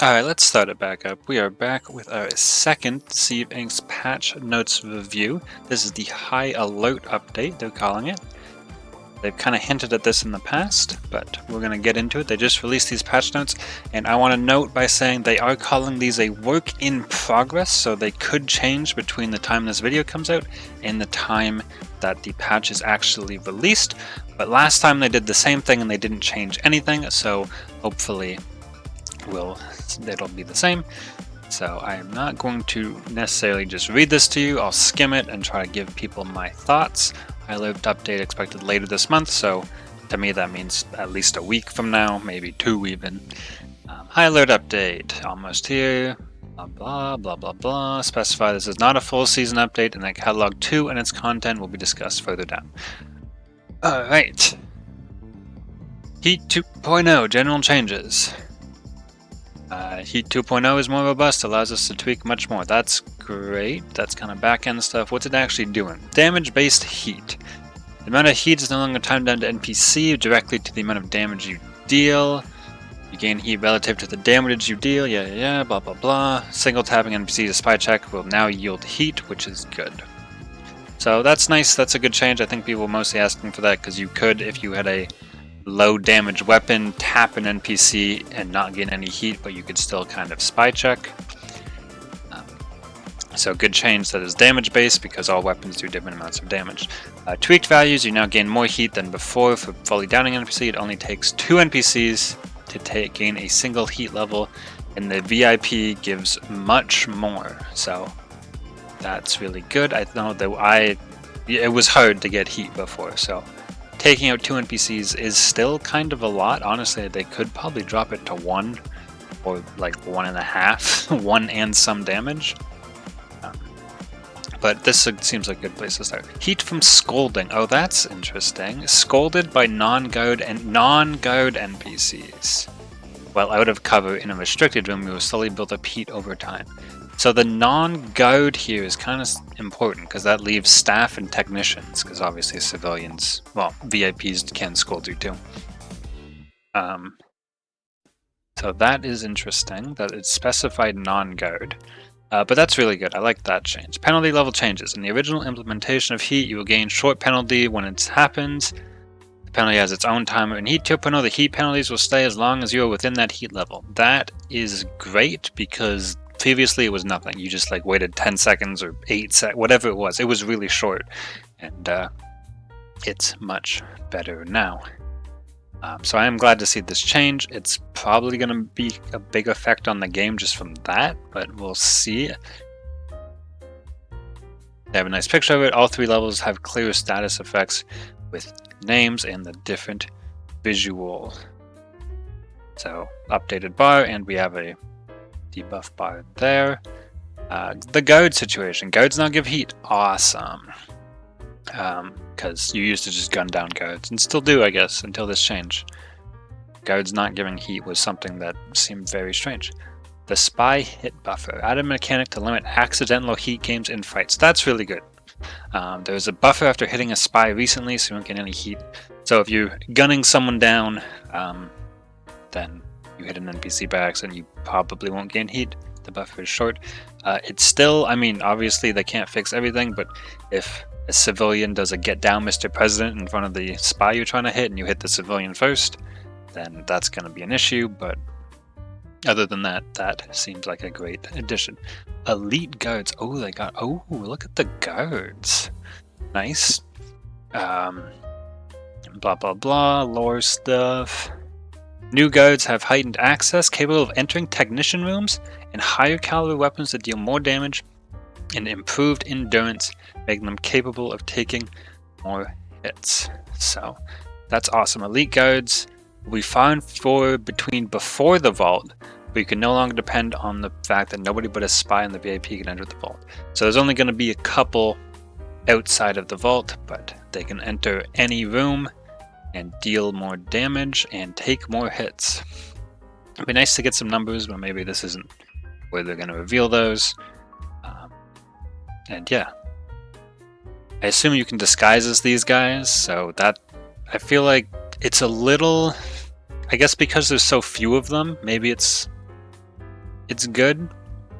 Alright, let's start it back up. We are back with our second Sea of Inks patch notes review. This is the high alert update, they're calling it. They've kind of hinted at this in the past, but we're going to get into it. They just released these patch notes, and I want to note by saying they are calling these a work in progress, so they could change between the time this video comes out and the time that the patch is actually released. But last time they did the same thing and they didn't change anything, so hopefully it'll be the same. So I am not going to necessarily just read this to you. I'll skim it and try to give people my thoughts. High alert update expected later this month, so to me that means at least a week from now, maybe 2 even. High alert update, almost here. Blah blah blah blah blah. Specify this is not a full season update, and that catalog 2 and its content will be discussed further down. Alright. Heat 2.0 general changes. Heat 2.0 is more robust, allows us to tweak much more. That's great. That's kind of back-end stuff. What's it actually doing? Damage-based heat. The amount of heat is no longer timed down to NPC, directly to the amount of damage you deal. You gain heat relative to the damage you deal, blah blah blah. Single tapping NPC to spy check will now yield heat, which is good. So that's nice, that's a good change. I think people were mostly asking for that because you could, if you had a low damage weapon, tap an NPC and not get any heat, but you could still kind of spy check. So good change that is damage based because all weapons do different amounts of damage. Tweaked values, you now gain more heat than before. For fully downing an NPC, it only takes 2 NPCs to gain a single heat level, and the VIP gives much more. So that's really good. I know that it was hard to get heat before, so taking out 2 NPCs is still kind of a lot. Honestly, they could probably drop it to 1 or like 1.5, 1 and some damage. But this seems like a good place to start. Heat from scolding. Oh, that's interesting. Scolded by non-guard NPCs. While out of cover in a restricted room, you will slowly build up heat over time. So the non-guard here is kind of important because that leaves staff and technicians, because obviously civilians, well, VIPs can scold you too. So that is interesting that it's specified non-guard. But that's really good. I like that change. Penalty level changes. In the original implementation of heat, you will gain short penalty when it happens. The penalty has its own timer. In Heat 2.0, the heat penalties will stay as long as you are within that heat level. That is great because previously it was nothing. You just like waited 10 seconds or 8 seconds, whatever it was. It was really short. And it's much better now. So I am glad to see this change. It's probably going to be a big effect on the game just from that, but we'll see. They have a nice picture of it. All 3 levels have clear status effects with names and the different visual. So updated bar, and we have a debuff bar there. The guard situation. Guards now give heat. Awesome. Because you used to just gun down guards, and still do, I guess, until this change. Guards not giving heat was something that seemed very strange. The spy hit buffer. Add a mechanic to limit accidental heat gains in fights. That's really good. There's a buffer after hitting a spy recently, so you won't get any heat. So if you're gunning someone down, then you hit an NPC by accident, you probably won't gain heat. The buffer is short. It's still, I mean, obviously they can't fix everything, but if a civilian does a get down Mr. President in front of the spy you're trying to hit and you hit the civilian first, then that's going to be an issue, but other than that, that seems like a great addition. Elite guards. Oh, they got, oh, look at the guards. Nice. Blah, blah, blah, lore stuff. New guards have heightened access, capable of entering technician rooms and higher caliber weapons that deal more damage, and improved endurance, making them capable of taking more hits. So that's awesome. Elite guards will be found before the vault, but you can no longer depend on the fact that nobody but a spy in the VIP can enter the vault. So there's only going to be a couple outside of the vault, but they can enter any room and deal more damage and take more hits. It'd be nice to get some numbers, but maybe this isn't where they're going to reveal those. And yeah, I assume you can disguise as these guys, so that, I feel like it's a little, I guess because there's so few of them, maybe it's it's good,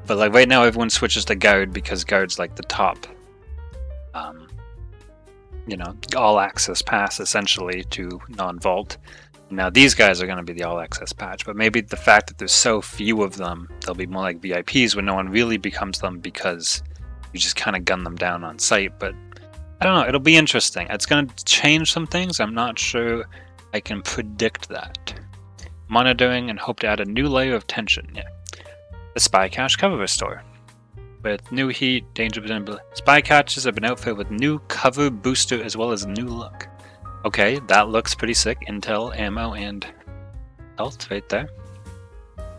but like right now everyone switches to guard because guard's like the top, you know, all access pass essentially to non-vault. Now these guys are going to be the all access patch, but maybe the fact that there's so few of them, they'll be more like VIPs when no one really becomes them because you just kind of gun them down on sight. But I don't know, it'll be interesting. It's going to change some things. I'm not sure I can predict that. Monitoring and hope to add a new layer of tension. Yeah. The Spy Cache cover restore. With new heat, danger visibility. Spy Caches have been outfitted with new cover booster as well as a new look. Okay, that looks pretty sick. Intel, ammo, and health right there.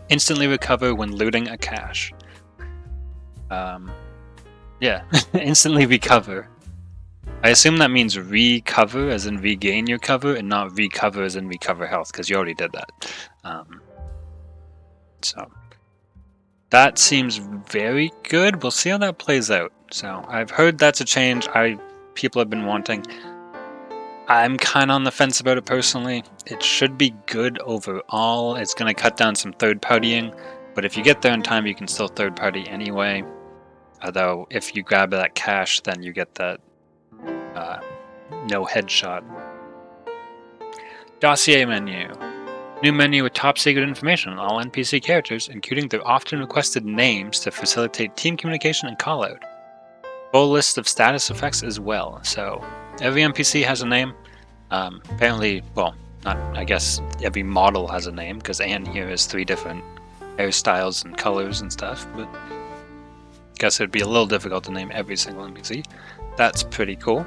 Instantly recover when looting a cache. Yeah, instantly recover. I assume that means recover as in regain your cover and not recover as in recover health because you already did that. So that seems very good. We'll see how that plays out. So I've heard that's a change people have been wanting. I'm kind of on the fence about it personally. It should be good overall. It's going to cut down some third-partying, but if you get there in time, you can still third-party anyway. Although, if you grab that cache, then you get that no headshot. Dossier menu. New menu with top-secret information on all NPC characters, including their often requested names to facilitate team communication and callout. Full list of status effects as well, so every NPC has a name. Apparently, well, not, I guess every model has a name, because Anne here has 3 different hairstyles and colors and stuff, but I guess it'd be a little difficult to name every single NPC. That's pretty cool.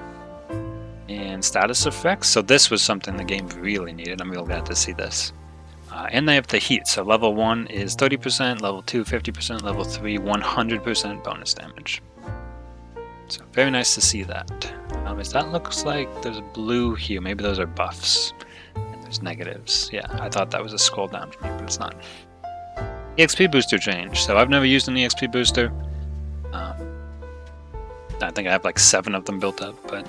And status effects, so this was something the game really needed. I'm real glad to see this. And they have the heat, so level 1 is 30%, level 2 50%, level 3 100% bonus damage. So very nice to see that. That looks like there's a blue here. Maybe those are buffs. And there's negatives. Yeah, I thought that was a scroll down for me, but it's not. EXP booster change. So I've never used an EXP booster. I think I have like 7 of them built up, but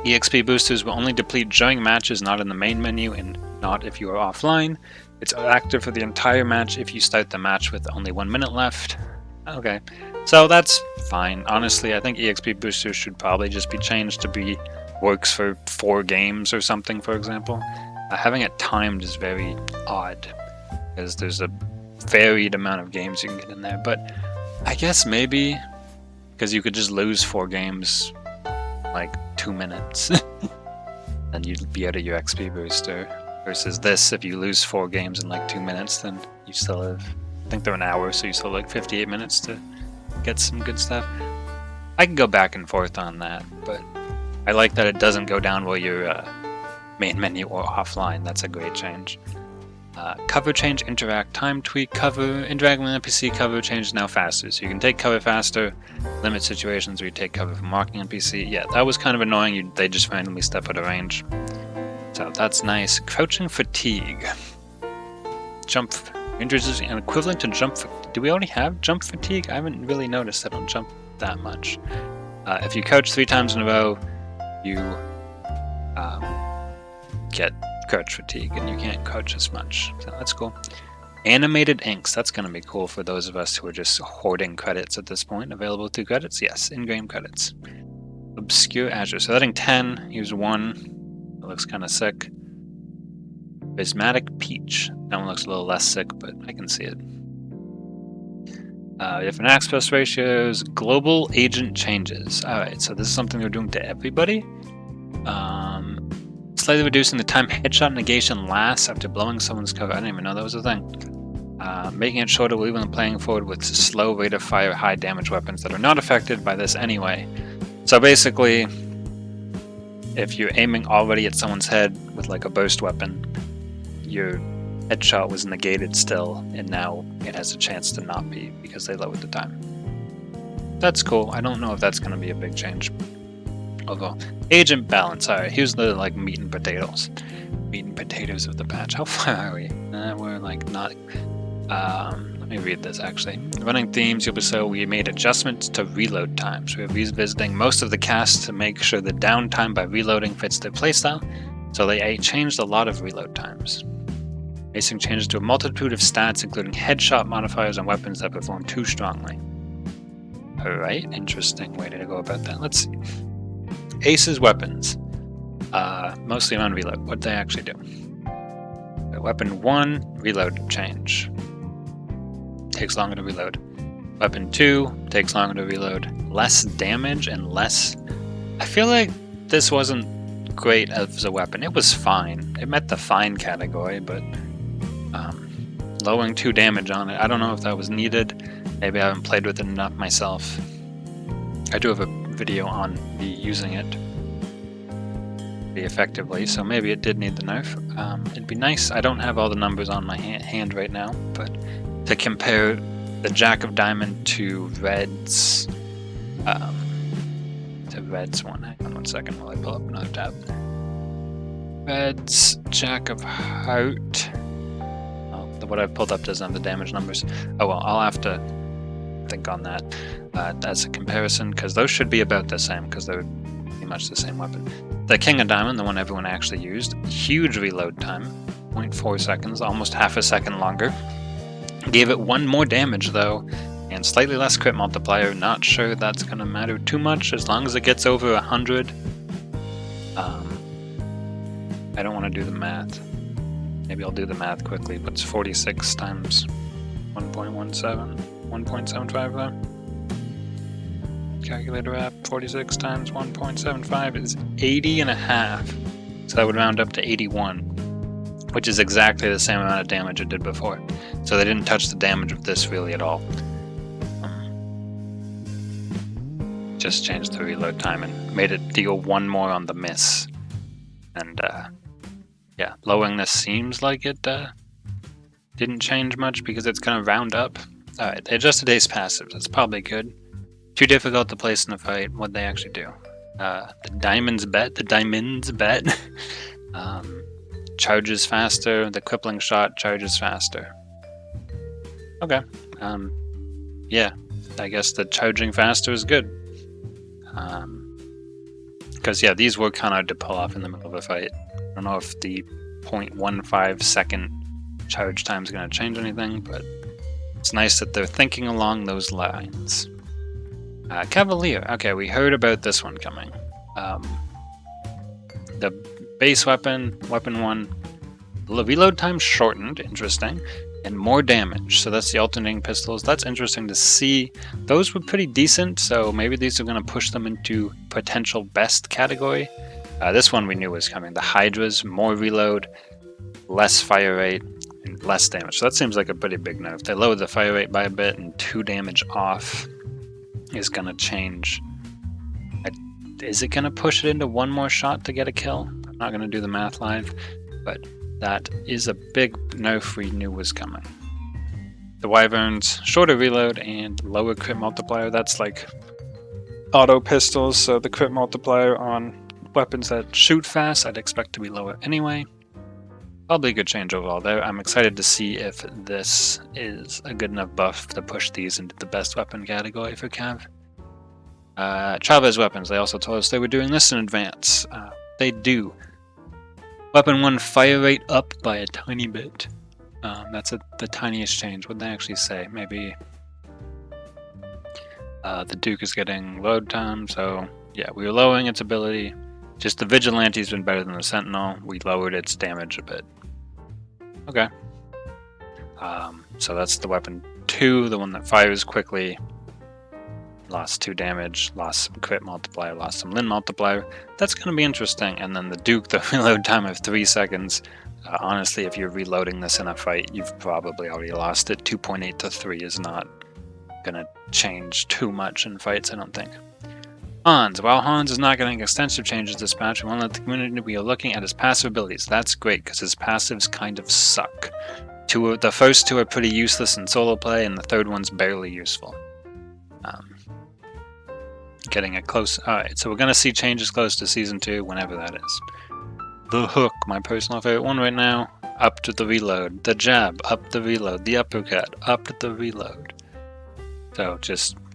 EXP boosters will only deplete during matches, not in the main menu, and not if you are offline. It's active for the entire match if you start the match with only 1 minute left. Okay, so that's fine. Honestly, I think EXP boosters should probably just be changed to be works for 4 games or something, for example. Having it timed is very odd, because there's a varied amount of games you can get in there, but I guess maybe because you could just lose 4 games like 2 minutes and you'd be out of your XP booster, versus this, if you lose 4 games in like 2 minutes, then you still have, I think they're an hour, so you still have like 58 minutes to get some good stuff. I can go back and forth on that, but I like that it doesn't go down while you're main menu or offline. That's a great change. Cover change, interact, time tweak, cover, interacting with NPC, cover change is now faster. So you can take cover faster, limit situations where you take cover from walking NPC. Yeah, that was kind of annoying. They just randomly step out of range. So that's nice. Crouching fatigue. Jump, introducing an equivalent to jump. Do we already have jump fatigue? I haven't really noticed I don't jump that much. If you crouch 3 times in a row, you get crouch fatigue, and you can't crouch as much, so that's cool. Animated inks, that's going to be cool for those of us who are just hoarding credits at this point. Available through credits? Yes, in-game credits. Obscure Azure, so letting 10, use 1. It looks kind of sick. Prismatic Peach, that one looks a little less sick, but I can see it. Different access ratios, global agent changes. Alright, so this is something they're doing to everybody. Slightly reducing the time headshot negation lasts after blowing someone's cover. I didn't even know that was a thing. Making it shorter while even playing forward with slow rate of fire high damage weapons that are not affected by this anyway. So basically, if you're aiming already at someone's head with like a burst weapon, your headshot was negated still, and now it has a chance to not be because they lowered the time. That's cool. I don't know if that's going to be a big change. Although, agent balance. Alright, here's the like meat and potatoes. Meat and potatoes of the patch. How far are we? We're like not. Let me read this actually. Running themes, we made adjustments to reload times. We're revisiting most of the cast to make sure the downtime by reloading fits their playstyle. So they changed a lot of reload times. Facing changes to a multitude of stats, including headshot modifiers and weapons that perform too strongly. Alright, interesting way to go about that. Let's see. Ace's weapons. Mostly on reload. What'd they actually do? Weapon 1, reload change. Takes longer to reload. Weapon 2, takes longer to reload. Less damage and less... I feel like this wasn't great as a weapon. It was fine. It met the fine category, but lowering 2 damage on it, I don't know if that was needed. Maybe I haven't played with it enough myself. I do have a video on me using it pretty effectively, so maybe it did need the nerf. It'd be nice. I don't have all the numbers on my hand right now, but to compare the Jack of Diamond to Red's one. Hang on 1 second while I pull up another tab. Red's Jack of Heart. Oh, what I've pulled up doesn't have the damage numbers. Oh well, I'll have to think on that as a comparison, because those should be about the same, because they're pretty much the same weapon. The King of Diamond, the one everyone actually used, huge reload time, 0.4 seconds, almost half a second longer. Gave it 1 more damage though, and slightly less crit multiplier. Not sure that's gonna matter too much as long as it gets over 100. I don't want to do the math. Maybe I'll do the math quickly, but it's 46 times 1.17, 1.75 though. Calculator app, 46 times 1.75 is 80.5. So that would round up to 81, which is exactly the same amount of damage it did before. So they didn't touch the damage of this really at all. Just changed the reload time and made it deal 1 more on the miss. And yeah, lowering this seems like it didn't change much because it's gonna round up. Alright, they adjusted Ace passive. That's probably good. Too difficult to place in a fight. What'd they actually do? The Diamonds Bet. Charges faster. The Crippling Shot charges faster. Okay. Yeah, I guess the charging faster is good. Because yeah, these were kind of hard to pull off in the middle of a fight. I don't know if the 0.15 second charge time is going to change anything, but it's nice that they're thinking along those lines. Cavalier. Okay, we heard about this one coming. The base weapon, weapon 1, the reload time shortened, interesting, and more damage. So that's the alternating pistols. That's interesting to see. Those were pretty decent, so maybe these are going to push them into potential best category. This one we knew was coming. The Hydras, more reload, less fire rate, and less damage. So that seems like a pretty big nerf. They lowered the fire rate by a bit, and 2 damage off is going to change. Is it going to push it into 1 more shot to get a kill? I'm not going to do the math live, but that is a big nerf we knew was coming. The Wyverns, shorter reload and lower crit multiplier. That's like auto pistols, so the crit multiplier on weapons that shoot fast I'd expect to be lower anyway. Probably a good change overall there. I'm excited to see if this is a good enough buff to push these into the best weapon category for Cav. Chavez weapons, they also told us they were doing this in advance. They do. Weapon 1 fire rate up by a tiny bit. That's the tiniest change. What did they actually say? Maybe the Duke is getting load time, so yeah, we were lowering its ability. Just the Vigilante's been better than the Sentinel. We lowered its damage a bit. Okay. So that's the weapon 2, the one that fires quickly. Lost 2 damage, lost some crit multiplier, lost some Lin multiplier. That's going to be interesting. And then the Duke, the reload time of 3 seconds. Honestly, if you're reloading this in a fight, you've probably already lost it. 2.8 to 3 is not going to change too much in fights, I don't think. Hans. While Hans is not getting extensive changes this patch, we want to let the community be looking at his passive abilities. That's great, because his passives kind of suck. The first 2 are pretty useless in solo play, and the third one's barely useful. Getting it close. Alright, so we're going to see changes close to Season 2, whenever that is. The Hook, my personal favorite one right now. Up to the reload. The Jab, up the reload. The Uppercut, up to the reload. So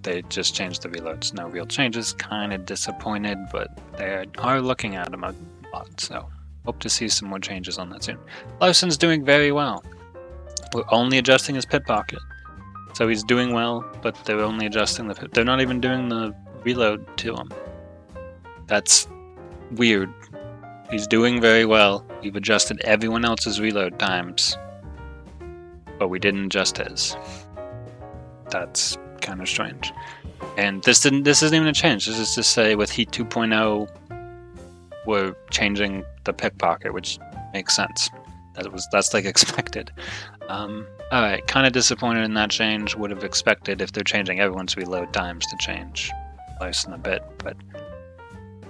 they just changed the reloads. No real changes. Kind of disappointed, but they are looking at them a lot, so Hope to see some more changes on that soon. Larson's doing very well. We're only adjusting his pit pocket. So he's doing well, but they're only adjusting the pit. They're not even doing the reload to him. That's weird. He's doing very well. We've adjusted everyone else's reload times, but we didn't adjust his. That's kind of strange. And this isn't even a change. This is to say with Heat 2.0, we're changing the pickpocket, which makes sense. That's like expected. Alright, kind of disappointed in that change. Would have expected if they're changing everyone's reload times to change Larson a bit, but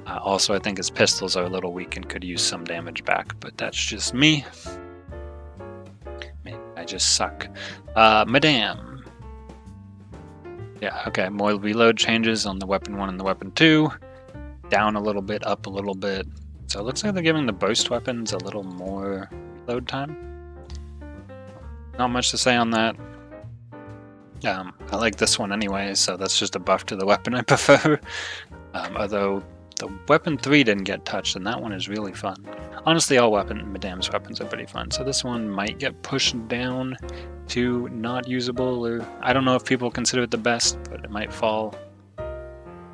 also I think his pistols are a little weak and could use some damage back, but that's just me. Maybe I just suck. Madame. Yeah, okay, more reload changes on the weapon 1 and the weapon 2. Down a little bit, up a little bit. So it looks like they're giving the burst weapons a little more reload time. Not much to say on that. I like this one anyway, so that's just a buff to the weapon I prefer. Although the weapon 3 didn't get touched, and that one is really fun. Honestly, all Madame's weapons are pretty fun, so this one might get pushed down to not usable, or I don't know if people consider it the best, but it might fall.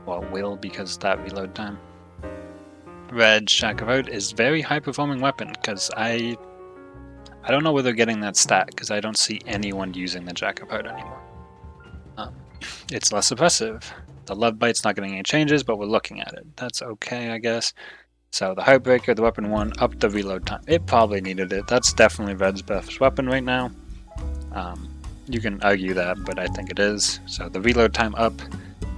Well, it will because of that reload time. Red's Jack of Heart is very high performing weapon, because I don't know where they're getting that stat, because I don't see anyone using the Jack of Heart anymore. It's less oppressive. The Love Bite's not getting any changes, but we're looking at it. That's okay, I guess. So the Heartbreaker, the weapon 1, up the reload time. It probably needed it. That's definitely Red's best weapon right now. You can argue that, but I think it is. So the reload time up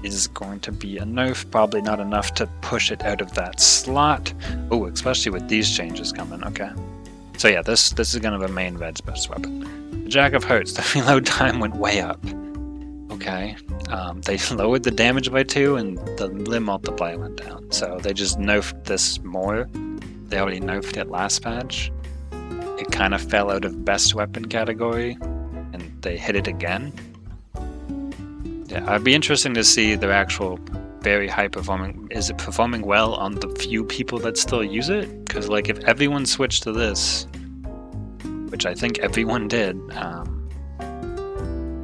is going to be a nerf. Probably not enough to push it out of that slot. Oh, especially with these changes coming. Okay. So yeah, this is going to remain Red's best weapon. The Jack of Hearts, the reload time went way up. Okay. They lowered the damage by 2 and the limb multiplier went down. So they just nerfed this more. They already nerfed it last patch. It kind of fell out of best weapon category and they hit it again. Yeah, it'd be interesting to see their actual very high performing. Is it performing well on the few people that still use it? Because like if everyone switched to this, which I think everyone did,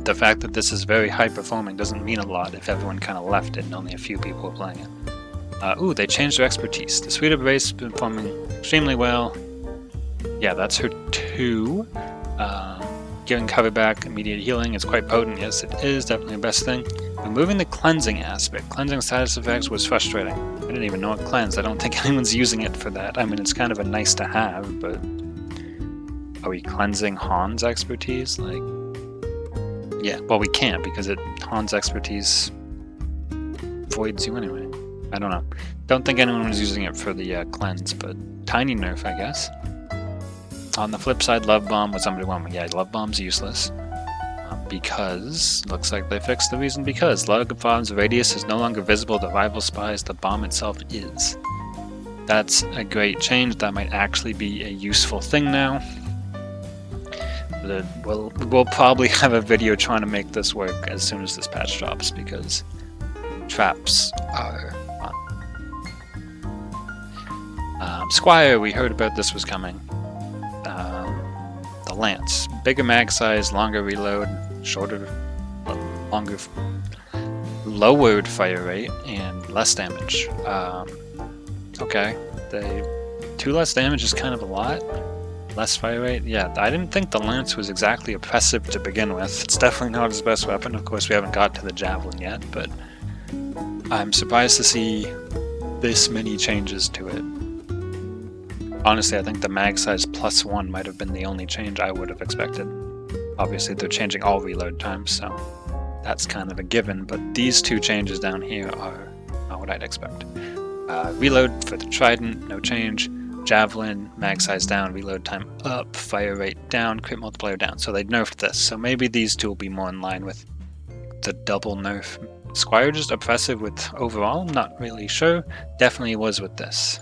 the fact that this is very high performing doesn't mean a lot if everyone kind of left it and only a few people are playing it. Ooh, they changed their expertise. The Suite of Base has been performing extremely well. Yeah, that's her 2. Giving cover back, immediate healing is quite potent. Yes, it is definitely the best thing. Removing the cleansing aspect. Cleansing status effects was frustrating. I didn't even know it cleansed. I don't think anyone's using it for that. I mean, it's kind of a nice to have, but are we cleansing Han's expertise? Like, yeah, well, we can't because Han's expertise voids you anyway. I don't know. Don't think anyone was using it for the cleanse, but tiny nerf, I guess. On the flip side, Love Bomb was somebody went, yeah, Love Bomb's useless. Because, looks like they fixed the reason because. Love Bomb's radius is no longer visible to rival spies, the bomb itself is. That's a great change. That might actually be a useful thing now. We'll probably have a video trying to make this work as soon as this patch drops because traps are fun. Squire, we heard about this was coming. The Lance. Bigger mag size, longer reload, lowered fire rate, and less damage. Okay. 2 less damage is kind of a lot. Less fire rate? Yeah, I didn't think the Lance was exactly oppressive to begin with. It's definitely not his best weapon. Of course, we haven't got to the Javelin yet, but I'm surprised to see this many changes to it. Honestly, I think the mag size +1 might have been the only change I would have expected. Obviously, they're changing all reload times, so that's kind of a given, but these 2 changes down here are not what I'd expect. Reload for the Trident, no change. Javelin, mag size down, reload time up, fire rate down, crit multiplier down. So they nerfed this, so maybe these 2 will be more in line with the double nerf. Squire just oppressive with overall? Not really sure. Definitely was with this.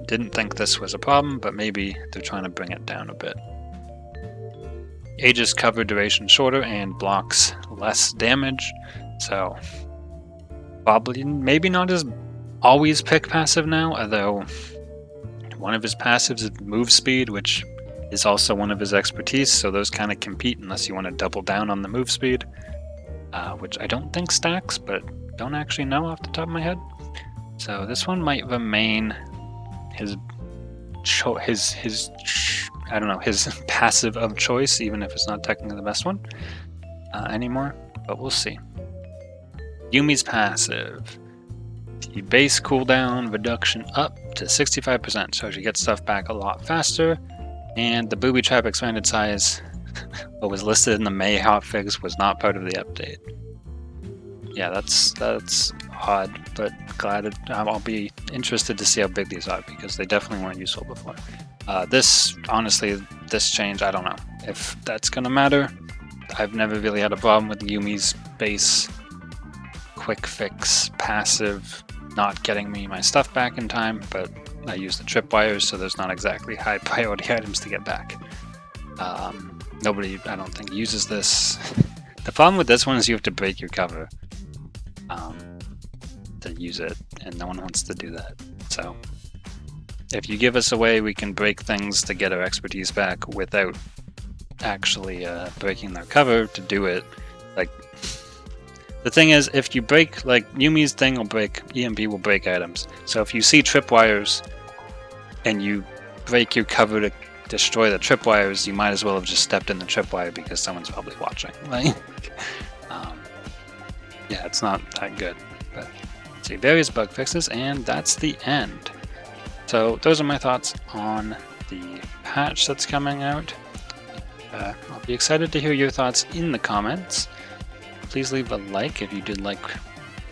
Didn't think this was a problem, but maybe they're trying to bring it down a bit. Aegis cover duration shorter and blocks less damage, so probably maybe not as always pick passive now, although one of his passives is move speed, which is also one of his expertise, so those kind of compete unless you want to double down on the move speed, which I don't think stacks, but don't actually know off the top of my head. So this one might remain his I don't know, his passive of choice, even if it's not technically the best one anymore, but we'll see. Yumi's passive. The base cooldown reduction up to 65%, so she gets stuff back a lot faster. And the booby trap expanded size, what was listed in the May hotfix, was not part of the update. Yeah, that's odd, but glad I'll be interested to see how big these are, because they definitely weren't useful before. Honestly, this change, I don't know if that's gonna matter. I've never really had a problem with Yumi's base quick fix passive not getting me my stuff back in time, but I use the tripwires, so there's not exactly high priority items to get back. Nobody, I don't think, uses this. The problem with this one is you have to break your cover to use it, and no one wants to do that. So if you give us a way we can break things to get our expertise back without actually breaking their cover to do it, like, the thing is, if you break, like, Yumi's thing will break, EMP will break items. So if you see tripwires and you break your cover to destroy the tripwires, you might as well have just stepped in the tripwire because someone's probably watching. Like, yeah, it's not that good. But see, various bug fixes, and that's the end. So those are my thoughts on the patch that's coming out. I'll be excited to hear your thoughts in the comments. Please leave a like if you did like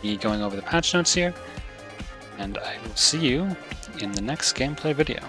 me going over the patch notes here, and I will see you in the next gameplay video.